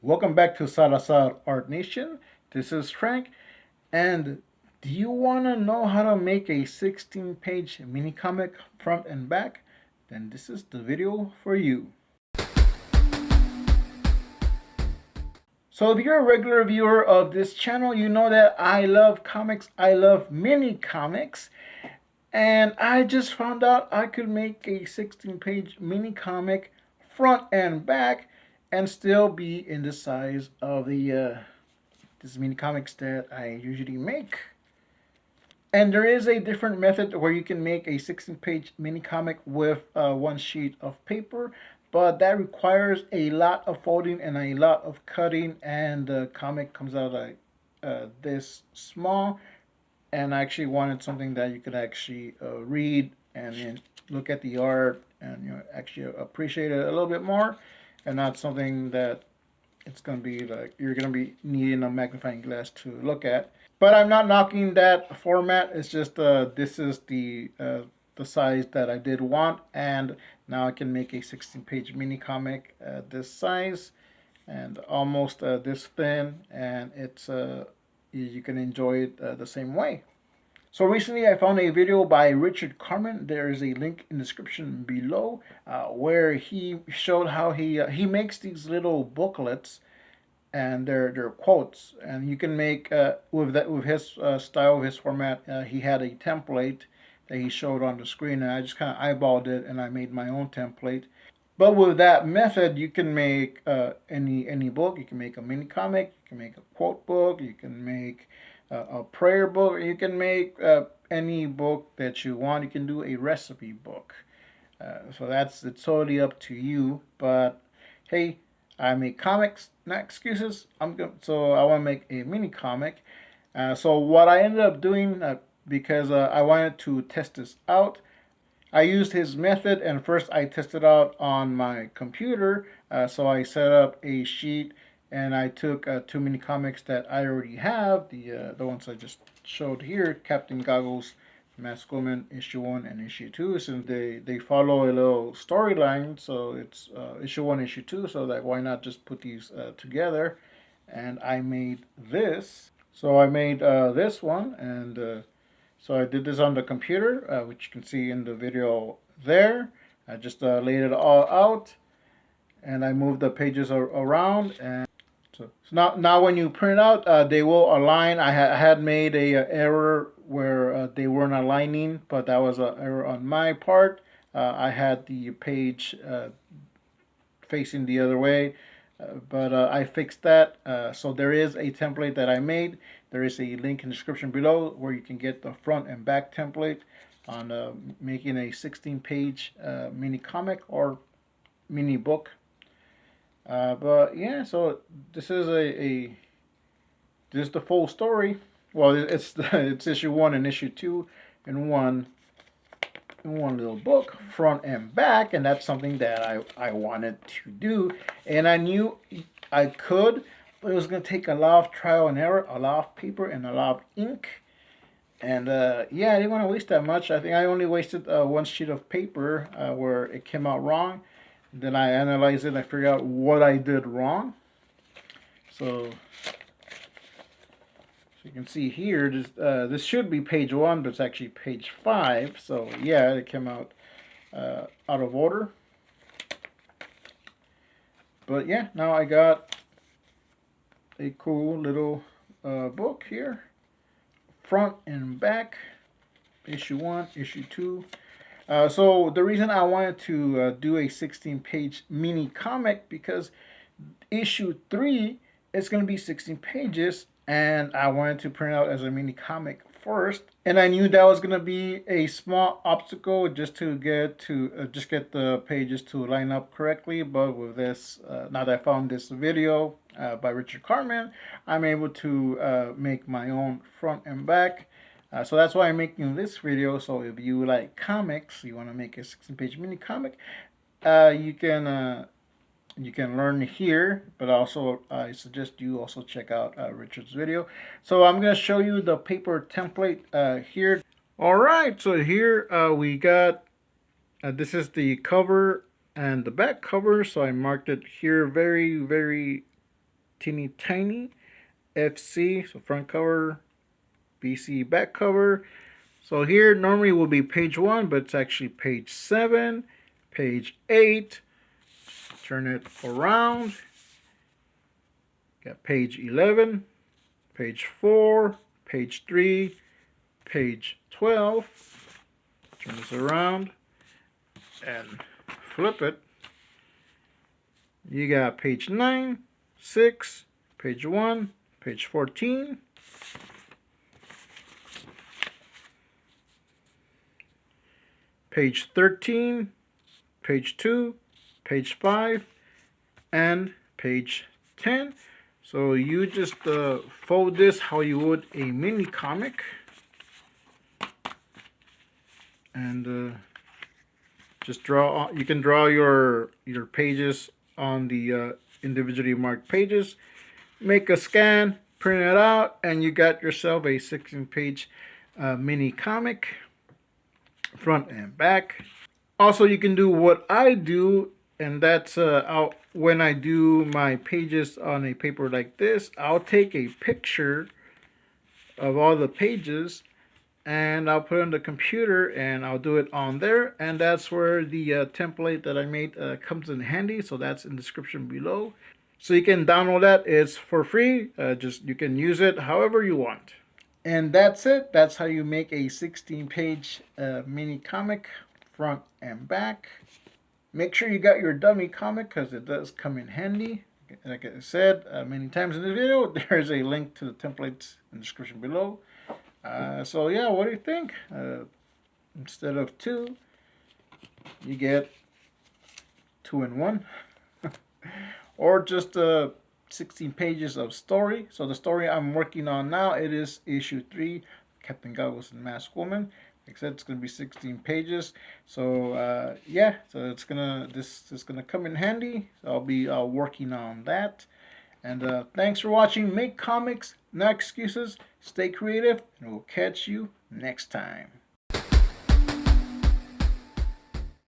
Welcome back to Salazar Art Nation. This is Frank, and do you want to know how to make a 16-page mini comic front and back? Then this is the video for you. So if you're a regular viewer of this channel, you know that I love comics. I love mini comics. And I just found out I could make a 16-page mini comic front and back and still be in the size of the this mini comics that I usually make. And there is a different method where you can make a 16-page mini comic with one sheet of paper, but that requires a lot of folding and a lot of cutting, and the comic comes out like this small. And I actually wanted something that you could actually read and then look at the art and actually appreciate it a little bit more, and not something that it's going to be like you're going to be needing a magnifying glass to look at. But I'm not knocking that format. It's just this is the size that I did want, and now I can make a 16-page mini comic this size and almost this thin, and it's you can enjoy it the same way. So recently I found a video by Richard Carman. There is a link in the description below where he showed how he makes these little booklets, and they're quotes, and you can make with his style, his format. He had a template that he showed on the screen, and I just kind of eyeballed it and I made my own template. But with that method, you can make any book. You can make a mini comic. You can make a quote book. You can make a prayer book. You can make any book that you want. You can do a recipe book. So it's totally up to you. But hey, I make comics, not excuses. So I want to make a mini comic. So what I ended up doing, because I wanted to test this out, I used his method, and first I tested out on my computer. So I set up a sheet, and I took two mini comics that I already have, the ones I just showed here, Captain Goggles, MASKUP issue 1 and issue 2, since they follow a little storyline. So it's issue 1, issue 2, so that why not just put these together. And I made this. So I made this one, and so I did this on the computer, which you can see in the video there. I just laid it all out, and I moved the pages around. And so now when you print out, they will align. I had made a error where they weren't aligning, but that was an error on my part. I had the page facing the other way, but I fixed that. So there is a template that I made. There is a link in the description below where you can get the front and back template on making a 16-page mini comic or mini book. But yeah, so this is this is the full story. Well, it's issue 1 and issue 2 in one little book, front and back, and that's something that I wanted to do, and I knew I could, but it was going to take a lot of trial and error, a lot of paper, and a lot of ink. And yeah, I didn't want to waste that much. I think I only wasted one sheet of paper where it came out wrong. Then I analyzed it and I figured out what I did wrong. So you can see here, this should be page 1, but it's actually page 5. So yeah, it came out out of order. But yeah, now I got a cool little book here, front and back, issue 1, issue 2. So the reason I wanted to do a 16-page mini comic, because issue 3 is going to be 16 pages, and I wanted to print out as a mini comic first, and I knew that was going to be a small obstacle just to get the pages to line up correctly. But with this, now that I found this video by Richard Carman, I'm able to make my own front and back. So that's why I'm making this video. So if you like comics, you want to make a 16-page mini comic, you can learn here, but also I suggest you also check out Richard's video. So I'm going to show you the paper template here. Alright, so here we got, this is the cover and the back cover. So I marked it here very, very teeny tiny, FC, so front cover, BC back cover. So here normally will be page 1, but it's actually page 7, page 8. Turn it around. Got page 11, page 4, page 3, page 12. Turn this around and flip it. You got page 9, 6, page 1, page 14. Page 13, page 2, page 5, and page 10. So you just fold this how you would a mini comic. And just draw. You can draw your pages on the individually marked pages. Make a scan, print it out, and you got yourself a 16-page mini comic, front and back. Also, you can do what I do, and that's when I do my pages on a paper like this, I'll take a picture of all the pages and I'll put it on the computer and I'll do it on there, and that's where the template that I made comes in handy. So that's in the description below, so you can download that. It's for free. Just you can use it however you want. And that's it. That's how you make a 16-page mini comic, front and back. Make sure you got your dummy comic because it does come in handy. Like I said many times in the video, there's a link to the templates in the description below. So yeah, what do you think? Instead of 2, you get 2 in 1. Or just 16 pages of story. So the story I'm working on now, it is issue 3, Captain Goggles and Masked Woman. Like I said, it's gonna be 16 pages. So yeah, so this is gonna come in handy. So I'll be working on that. And thanks for watching. Make comics, not excuses. Stay creative, and we'll catch you next time.